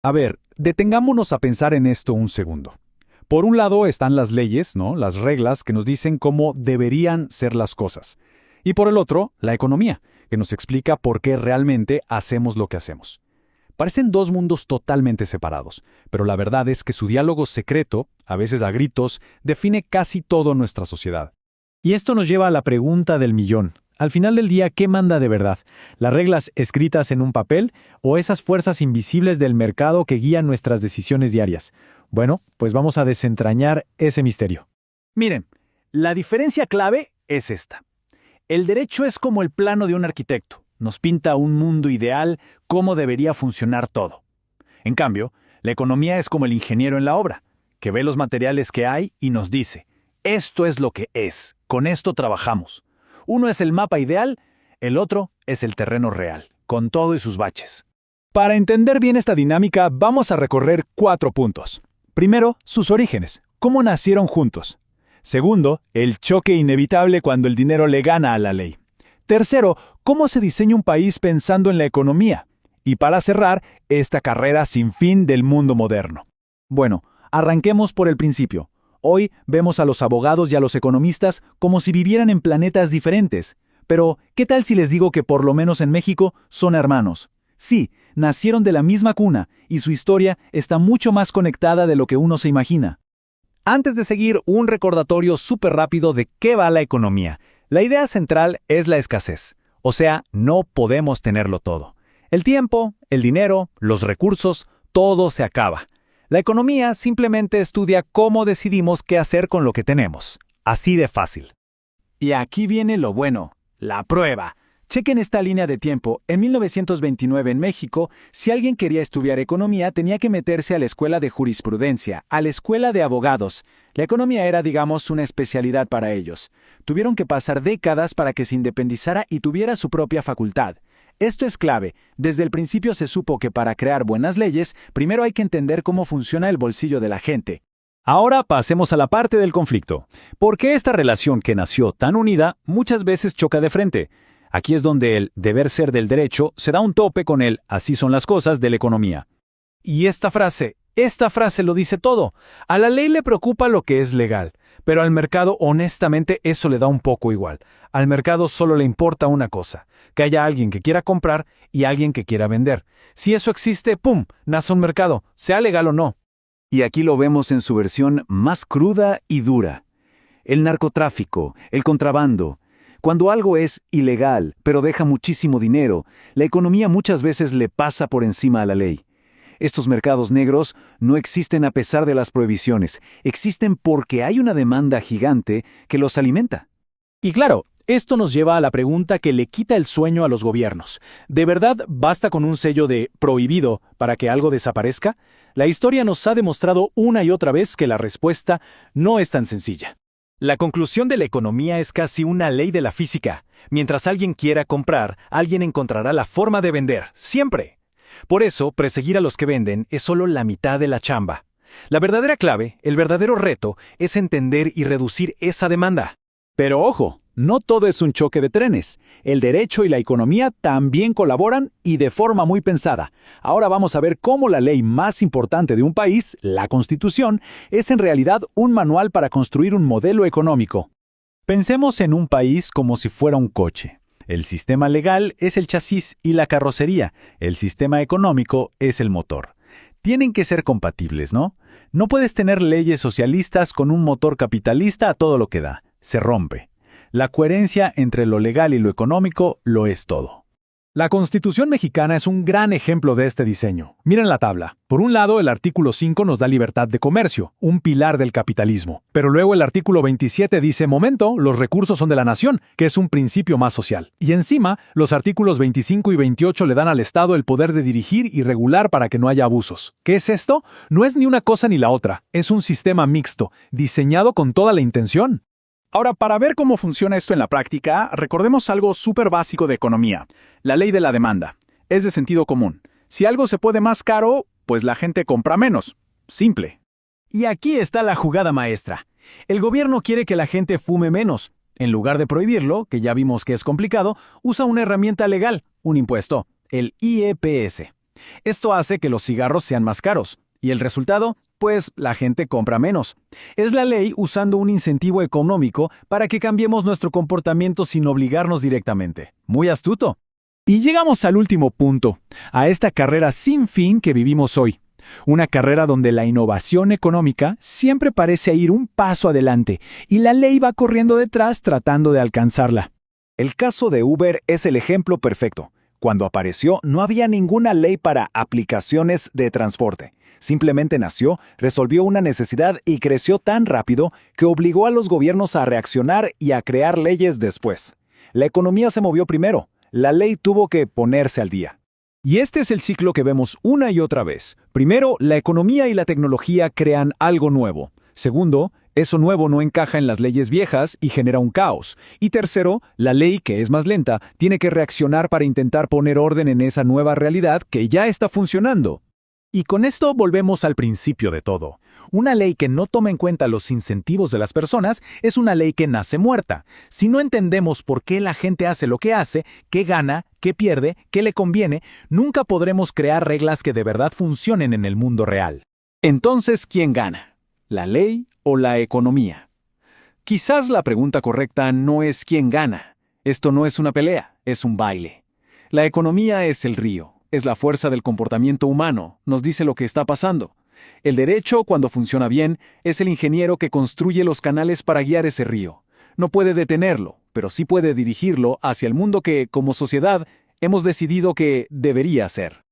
A ver, detengámonos a pensar en esto un segundo. Por un lado están las leyes, ¿no? Las reglas que nos dicen cómo deberían ser las cosas. Y por el otro, la economía, que nos explica por qué realmente hacemos lo que hacemos. Parecen dos mundos totalmente separados, pero la verdad es que su diálogo secreto, a veces a gritos, define casi todo nuestra sociedad. Y esto nos lleva a la pregunta del millón. Al final del día, ¿qué manda de verdad? ¿Las reglas escritas en un papel o esas fuerzas invisibles del mercado que guían nuestras decisiones diarias? Bueno, pues vamos a desentrañar ese misterio. Miren, la diferencia clave es esta. El derecho es como el plano de un arquitecto. Nos pinta un mundo ideal, cómo debería funcionar todo. En cambio, la economía es como el ingeniero en la obra, que ve los materiales que hay y nos dice, esto es lo que es, con esto trabajamos. Uno es el mapa ideal, el otro es el terreno real, con todo y sus baches. Para entender bien esta dinámica, vamos a recorrer 4 puntos. Primero, sus orígenes, cómo nacieron juntos. Segundo, el choque inevitable cuando el dinero le gana a la ley. Tercero, cómo se diseña un país pensando en la economía. Y para cerrar, esta carrera sin fin del mundo moderno. Bueno, arranquemos por el principio. Hoy vemos a los abogados y a los economistas como si vivieran en planetas diferentes. Pero, ¿qué tal si les digo que por lo menos en México son hermanos? Sí, nacieron de la misma cuna y su historia está mucho más conectada de lo que uno se imagina. Antes de seguir, un recordatorio súper rápido de qué va la economía. La idea central es la escasez, o sea, no podemos tenerlo todo. El tiempo, el dinero, los recursos, todo se acaba. La economía simplemente estudia cómo decidimos qué hacer con lo que tenemos. Así de fácil. Y aquí viene lo bueno, la prueba. Chequen esta línea de tiempo. En 1929 en México, si alguien quería estudiar economía, tenía que meterse a la escuela de jurisprudencia, a la escuela de abogados. La economía era, digamos, una especialidad para ellos. Tuvieron que pasar décadas para que se independizara y tuviera su propia facultad. Esto es clave. Desde el principio se supo que para crear buenas leyes, primero hay que entender cómo funciona el bolsillo de la gente. Ahora pasemos a la parte del conflicto. ¿Por qué esta relación que nació tan unida muchas veces choca de frente? Aquí es donde el deber ser del derecho se da un tope con el así son las cosas de la economía. Y esta frase lo dice todo. A la ley le preocupa lo que es legal, pero al mercado honestamente eso le da un poco igual. Al mercado solo le importa una cosa, que haya alguien que quiera comprar y alguien que quiera vender. Si eso existe, ¡pum!, nace un mercado, sea legal o no. Y aquí lo vemos en su versión más cruda y dura. El narcotráfico, el contrabando. Cuando algo es ilegal, pero deja muchísimo dinero, la economía muchas veces le pasa por encima a la ley. Estos mercados negros no existen a pesar de las prohibiciones, existen porque hay una demanda gigante que los alimenta. Y claro, esto nos lleva a la pregunta que le quita el sueño a los gobiernos. ¿De verdad basta con un sello de prohibido para que algo desaparezca? La historia nos ha demostrado una y otra vez que la respuesta no es tan sencilla. La conclusión de la economía es casi una ley de la física. Mientras alguien quiera comprar, alguien encontrará la forma de vender, siempre. Por eso, perseguir a los que venden es solo la mitad de la chamba. La verdadera clave, el verdadero reto, es entender y reducir esa demanda. Pero ojo, no todo es un choque de trenes. El derecho y la economía también colaboran y de forma muy pensada. Ahora vamos a ver cómo la ley más importante de un país, la Constitución, es en realidad un manual para construir un modelo económico. Pensemos en un país como si fuera un coche. El sistema legal es el chasis y la carrocería. El sistema económico es el motor. Tienen que ser compatibles, ¿no? No puedes tener leyes socialistas con un motor capitalista a todo lo que da. Se rompe. La coherencia entre lo legal y lo económico lo es todo. La Constitución mexicana es un gran ejemplo de este diseño. Miren la tabla. Por un lado, el artículo 5 nos da libertad de comercio, un pilar del capitalismo. Pero luego el artículo 27 dice, momento, los recursos son de la nación, que es un principio más social. Y encima, los artículos 25 y 28 le dan al Estado el poder de dirigir y regular para que no haya abusos. ¿Qué es esto? No es ni una cosa ni la otra. Es un sistema mixto, diseñado con toda la intención. Ahora, para ver cómo funciona esto en la práctica, recordemos algo súper básico de economía, la ley de la demanda. Es de sentido común. Si algo se puede más caro, pues la gente compra menos. Simple. Y aquí está la jugada maestra. El gobierno quiere que la gente fume menos. En lugar de prohibirlo, que ya vimos que es complicado, usa una herramienta legal, un impuesto, el IEPS. Esto hace que los cigarros sean más caros. ¿Y el resultado? Pues la gente compra menos. Es la ley usando un incentivo económico para que cambiemos nuestro comportamiento sin obligarnos directamente. Muy astuto. Y llegamos al último punto, a esta carrera sin fin que vivimos hoy. Una carrera donde la innovación económica siempre parece ir un paso adelante y la ley va corriendo detrás tratando de alcanzarla. El caso de Uber es el ejemplo perfecto. Cuando apareció, no había ninguna ley para aplicaciones de transporte. Simplemente nació, resolvió una necesidad y creció tan rápido que obligó a los gobiernos a reaccionar y a crear leyes después. La economía se movió primero. La ley tuvo que ponerse al día. Y este es el ciclo que vemos una y otra vez. Primero, la economía y la tecnología crean algo nuevo. Segundo, eso nuevo no encaja en las leyes viejas y genera un caos. Y tercero, la ley, que es más lenta, tiene que reaccionar para intentar poner orden en esa nueva realidad que ya está funcionando. Y con esto volvemos al principio de todo. Una ley que no toma en cuenta los incentivos de las personas es una ley que nace muerta. Si no entendemos por qué la gente hace lo que hace, qué gana, qué pierde, qué le conviene, nunca podremos crear reglas que de verdad funcionen en el mundo real. Entonces, ¿quién gana? ¿La ley o la economía? Quizás la pregunta correcta no es quién gana. Esto no es una pelea, es un baile. La economía es el río. Es la fuerza del comportamiento humano, nos dice lo que está pasando. El derecho, cuando funciona bien, es el ingeniero que construye los canales para guiar ese río. No puede detenerlo, pero sí puede dirigirlo hacia el mundo que, como sociedad, hemos decidido que debería ser.